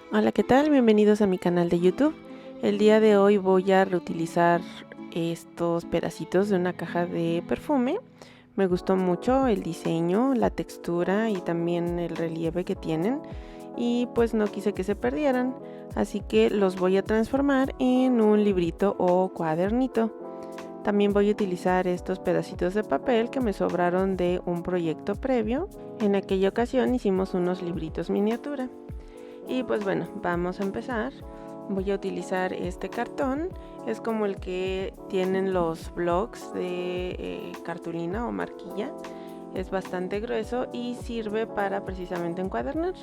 Hola, ¿qué tal? Bienvenidos a mi canal de YouTube. El día de hoy voy a reutilizar estos pedacitos de una caja de perfume. Me gustó mucho el diseño, la textura y también el relieve que tienen. Y pues no quise que se perdieran, así que los voy a transformar en un librito o cuadernito. También voy a utilizar estos pedacitos de papel que me sobraron de un proyecto previo. En aquella ocasión hicimos unos libritos miniatura. Y pues bueno, vamos a empezar. Voy a utilizar este cartón, es como el que tienen los blogs de cartulina o marquilla. Es bastante grueso y sirve para precisamente encuadernar.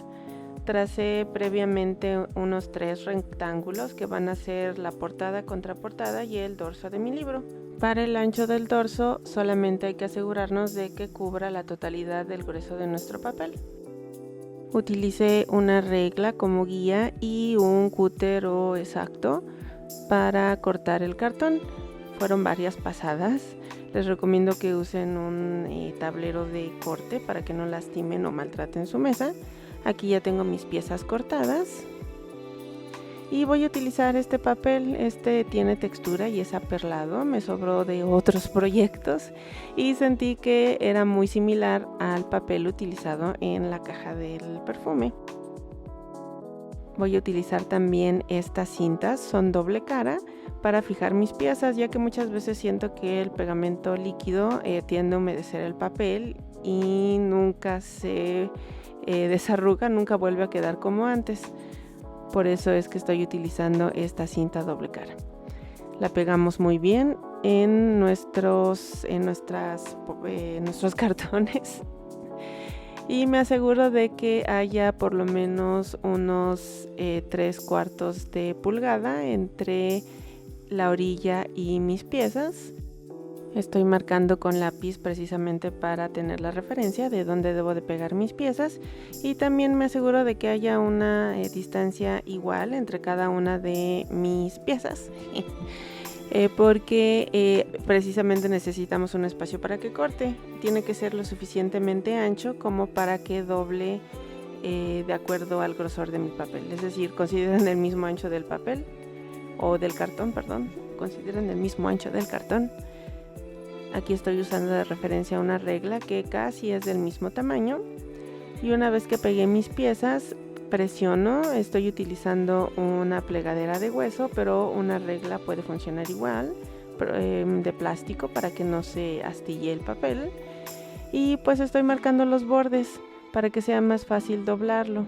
Tracé previamente unos 3 rectángulos que van a ser la portada, contraportada y el dorso de mi libro. Para el ancho del dorso solamente hay que asegurarnos de que cubra la totalidad del grueso de nuestro papel. Utilicé una regla como guía y un cúter exacto para cortar el cartón. Fueron varias pasadas. Les recomiendo que usen un tablero de corte para que no lastimen o maltraten su mesa. Aquí ya tengo mis piezas cortadas. Y voy a utilizar este papel, este tiene textura y es aperlado, me sobró de otros proyectos y sentí que era muy similar al papel utilizado en la caja del perfume. Voy a utilizar también estas cintas, son doble cara para fijar mis piezas, ya que muchas veces siento que el pegamento líquido tiende a humedecer el papel y nunca se desarruga, nunca vuelve a quedar como antes. Por eso es que estoy utilizando esta cinta doble cara. La pegamos muy bien en nuestros cartones. Y me aseguro de que haya por lo menos unos 3/4 de pulgada entre la orilla y mis piezas. Estoy marcando con lápiz precisamente para tener la referencia de dónde debo de pegar mis piezas y también me aseguro de que haya una distancia igual entre cada una de mis piezas porque precisamente necesitamos un espacio para que corte. Tiene que ser lo suficientemente ancho como para que doble de acuerdo al grosor de mi papel, es decir, consideren el mismo ancho del papel o del cartón, perdón, consideren el mismo ancho del cartón. Aquí estoy usando de referencia una regla que casi es del mismo tamaño y una vez que pegué mis piezas presiono. Estoy utilizando una plegadera de hueso, pero una regla puede funcionar igual, de plástico, para que no se astille el papel, y pues estoy marcando los bordes para que sea más fácil doblarlo.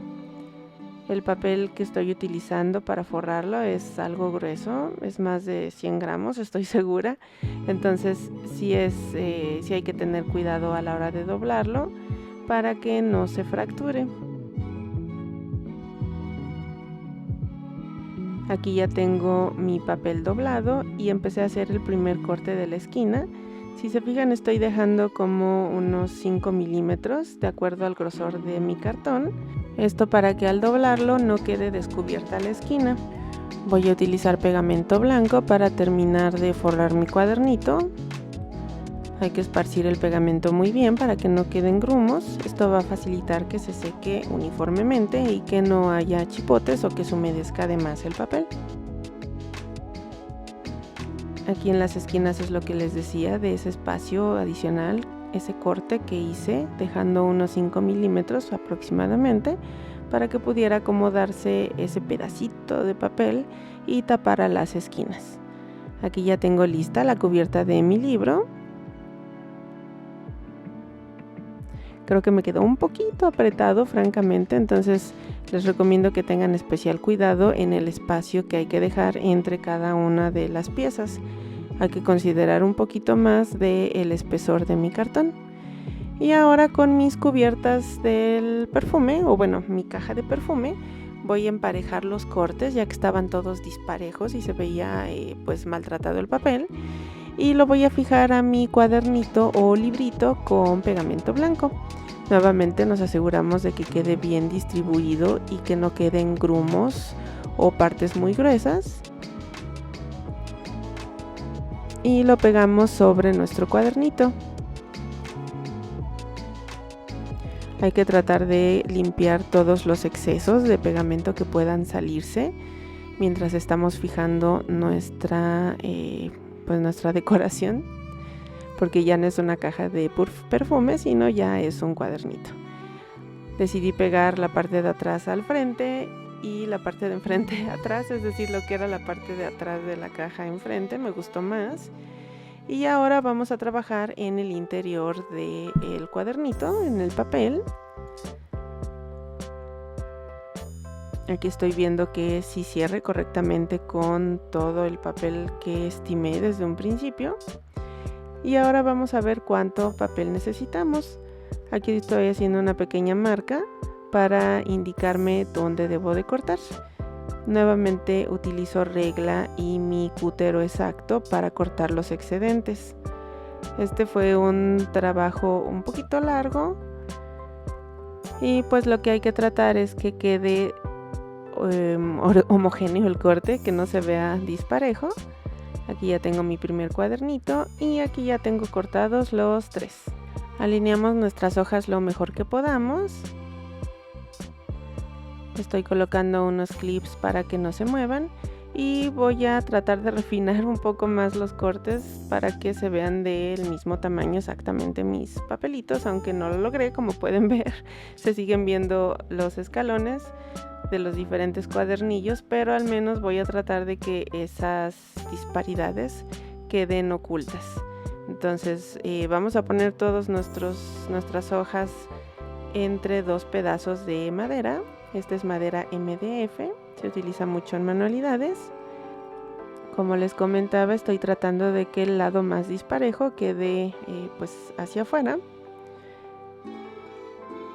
El papel que estoy utilizando para forrarlo es algo grueso, es más de 100 gramos, estoy segura. Entonces sí hay que tener cuidado a la hora de doblarlo para que no se fracture. Aquí ya tengo mi papel doblado y empecé a hacer el primer corte de la esquina. Si se fijan, estoy dejando como unos 5 milímetros de acuerdo al grosor de mi cartón. Esto para que al doblarlo no quede descubierta la esquina. Voy a utilizar pegamento blanco para terminar de forrar mi cuadernito. Hay que esparcir el pegamento muy bien para que no queden grumos. Esto va a facilitar que se seque uniformemente y que no haya chipotes o que se humedezca de más el papel. Aquí en las esquinas es lo que les decía de ese espacio adicional, ese corte que hice dejando unos 5 milímetros aproximadamente para que pudiera acomodarse ese pedacito de papel y tapara las esquinas. Aquí ya tengo lista la cubierta de mi libro. Creo que me quedó un poquito apretado, francamente, entonces les recomiendo que tengan especial cuidado en el espacio que hay que dejar entre cada una de las piezas. Hay que considerar un poquito más del espesor de mi cartón. Y ahora con mis cubiertas del perfume, o bueno, mi caja de perfume, voy a emparejar los cortes ya que estaban todos disparejos y se veía pues maltratado el papel. Y lo voy a fijar a mi cuadernito o librito con pegamento blanco. Nuevamente nos aseguramos de que quede bien distribuido y que no queden grumos o partes muy gruesas. Y lo pegamos sobre nuestro cuadernito. Hay que tratar de limpiar todos los excesos de pegamento que puedan salirse mientras estamos fijando nuestra decoración, porque ya no es una caja de perfume, sino ya es un cuadernito. Decidí pegar la parte de atrás al frente y la parte de enfrente atrás, es decir, lo que era la parte de atrás de la caja enfrente, me gustó más. Y ahora vamos a trabajar en el interior del cuadernito, en el papel. Aquí estoy viendo que sí cierre correctamente con todo el papel que estimé desde un principio. Y ahora vamos a ver cuánto papel necesitamos. Aquí estoy haciendo una pequeña marca para indicarme dónde debo de cortar. Nuevamente utilizo regla y mi cútero exacto para cortar los excedentes. Este fue un trabajo un poquito largo y pues lo que hay que tratar es que quede homogéneo el corte, que no se vea disparejo. Aquí ya tengo mi primer cuadernito y aquí ya tengo cortados los 3. Alineamos nuestras hojas lo mejor que podamos. Estoy colocando unos clips para que no se muevan y voy a tratar de refinar un poco más los cortes para que se vean del mismo tamaño exactamente mis papelitos, aunque no lo logré. Como pueden ver, se siguen viendo los escalones de los diferentes cuadernillos, pero al menos voy a tratar de que esas disparidades queden ocultas. Entonces vamos a poner todas nuestras hojas entre 2 pedazos de madera. Esta es madera MDF, se utiliza mucho en manualidades. Como les comentaba, estoy tratando de que el lado más disparejo quede pues hacia afuera.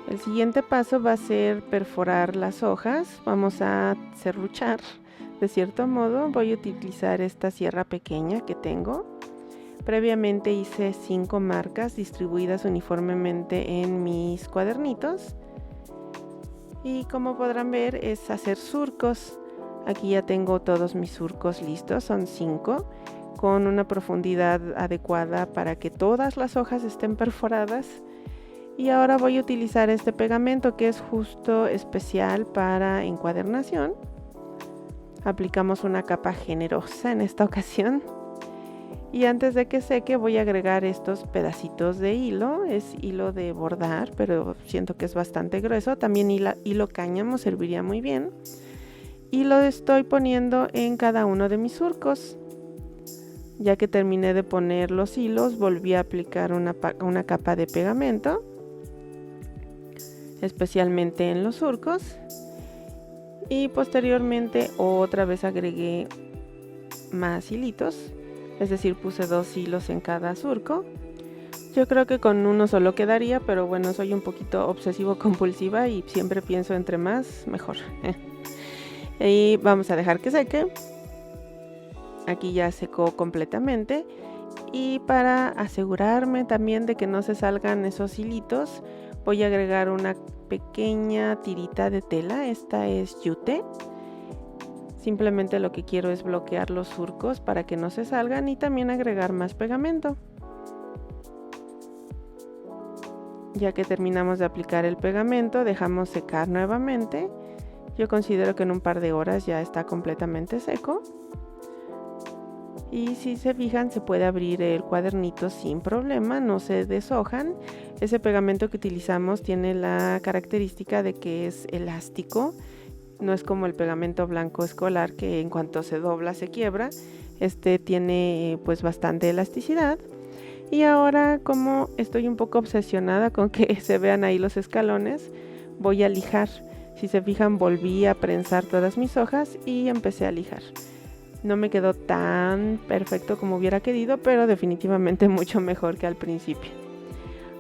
El siguiente paso va a ser perforar las hojas. Vamos a serruchar de cierto modo. Voy a utilizar esta sierra pequeña que tengo. Previamente hice 5 marcas distribuidas uniformemente en mis cuadernitos. Y como podrán ver, es hacer surcos. Aquí ya tengo todos mis surcos listos, son 5, con una profundidad adecuada para que todas las hojas estén perforadas. Y ahora voy a utilizar este pegamento que es justo especial para encuadernación. Aplicamos una capa generosa en esta ocasión. Y antes de que seque voy a agregar estos pedacitos de hilo. Es hilo de bordar, pero siento que es bastante grueso. También hilo cáñamo serviría muy bien. Y lo estoy poniendo en cada uno de mis surcos. Ya que terminé de poner los hilos, volví a aplicar una capa de pegamento, especialmente en los surcos. Y posteriormente otra vez agregué más hilitos. Es decir, puse 2 hilos en cada surco. Yo creo que con uno solo quedaría, pero bueno, soy un poquito obsesivo compulsiva y siempre pienso entre más, mejor. Y vamos a dejar que seque. Aquí ya secó completamente. Y para asegurarme también de que no se salgan esos hilitos, voy a agregar una pequeña tirita de tela. Esta es yute. Simplemente lo que quiero es bloquear los surcos para que no se salgan y también agregar más pegamento. Ya que terminamos de aplicar el pegamento, dejamos secar nuevamente. Yo considero que en un par de horas ya está completamente seco. Y si se fijan, se puede abrir el cuadernito sin problema, no se deshojan. Ese pegamento que utilizamos tiene la característica de que es elástico. No es como el pegamento blanco escolar que en cuanto se dobla se quiebra. Este tiene pues bastante elasticidad. Y ahora, como estoy un poco obsesionada con que se vean ahí los escalones, voy a lijar. Si se fijan, volví a prensar todas mis hojas y empecé a lijar. No me quedó tan perfecto como hubiera querido, pero definitivamente mucho mejor que al principio.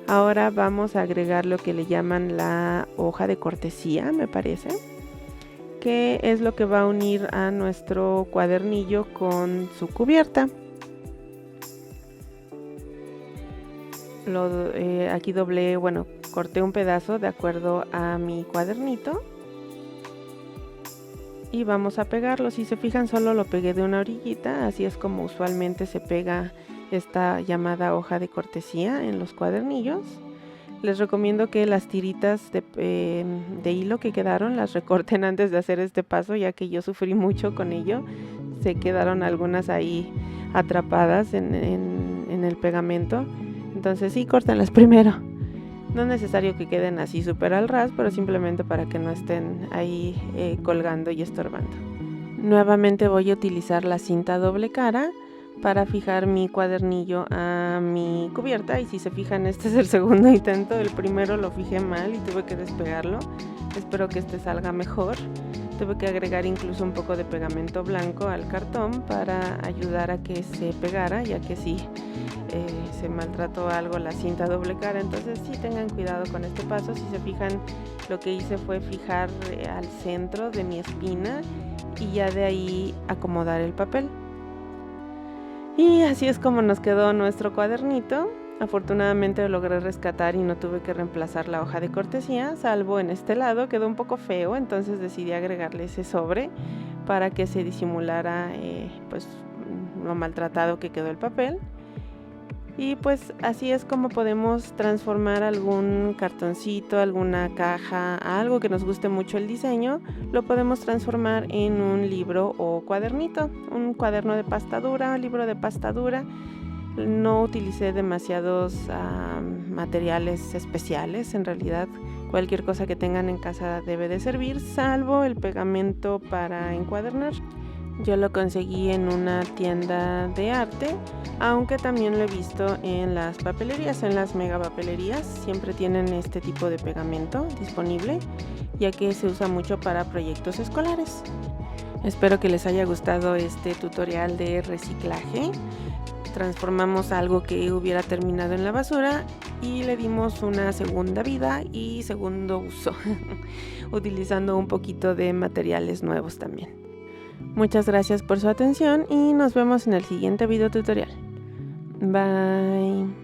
Ahora vamos a agregar lo que le llaman la hoja de cortesía, me parece, que es lo que va a unir a nuestro cuadernillo con su cubierta. Aquí corté un pedazo de acuerdo a mi cuadernito y vamos a pegarlo. Si se fijan, solo lo pegué de una orillita, así es como usualmente se pega esta llamada hoja de cortesía en los cuadernillos. Les recomiendo que las tiritas de hilo que quedaron las recorten antes de hacer este paso, ya que yo sufrí mucho con ello. Se quedaron algunas ahí atrapadas en el pegamento. Entonces sí, córtenlas primero. No es necesario que queden así súper al ras, pero simplemente para que no estén ahí colgando y estorbando. Nuevamente voy a utilizar la cinta doble cara para fijar mi cuadernillo a mi cubierta, y si se fijan, este es el segundo intento. El primero lo fijé mal y tuve que despegarlo. Espero que este salga mejor. Tuve que agregar incluso un poco de pegamento blanco al cartón para ayudar a que se pegara, ya que sí se maltrató algo la cinta doble cara. Entonces sí, tengan cuidado con este paso. Si se fijan, lo que hice fue fijar al centro de mi espina y ya de ahí acomodar el papel. Y así es como nos quedó nuestro cuadernito. Afortunadamente lo logré rescatar y no tuve que reemplazar la hoja de cortesía, salvo en este lado. Quedó un poco feo, entonces decidí agregarle ese sobre para que se disimulara pues lo maltratado que quedó el papel. Y pues así es como podemos transformar algún cartoncito, alguna caja, algo que nos guste mucho el diseño, lo podemos transformar en un libro o cuadernito, un cuaderno de pasta dura, un libro de pasta dura. No utilicé demasiados materiales especiales, en realidad cualquier cosa que tengan en casa debe de servir, salvo el pegamento para encuadernar. Yo lo conseguí en una tienda de arte, aunque también lo he visto en las papelerías, en las mega papelerías. Siempre tienen este tipo de pegamento disponible, ya que se usa mucho para proyectos escolares. Espero que les haya gustado este tutorial de reciclaje. Transformamos algo que hubiera terminado en la basura y le dimos una segunda vida y segundo uso, utilizando un poquito de materiales nuevos también. Muchas gracias por su atención y nos vemos en el siguiente video tutorial. Bye.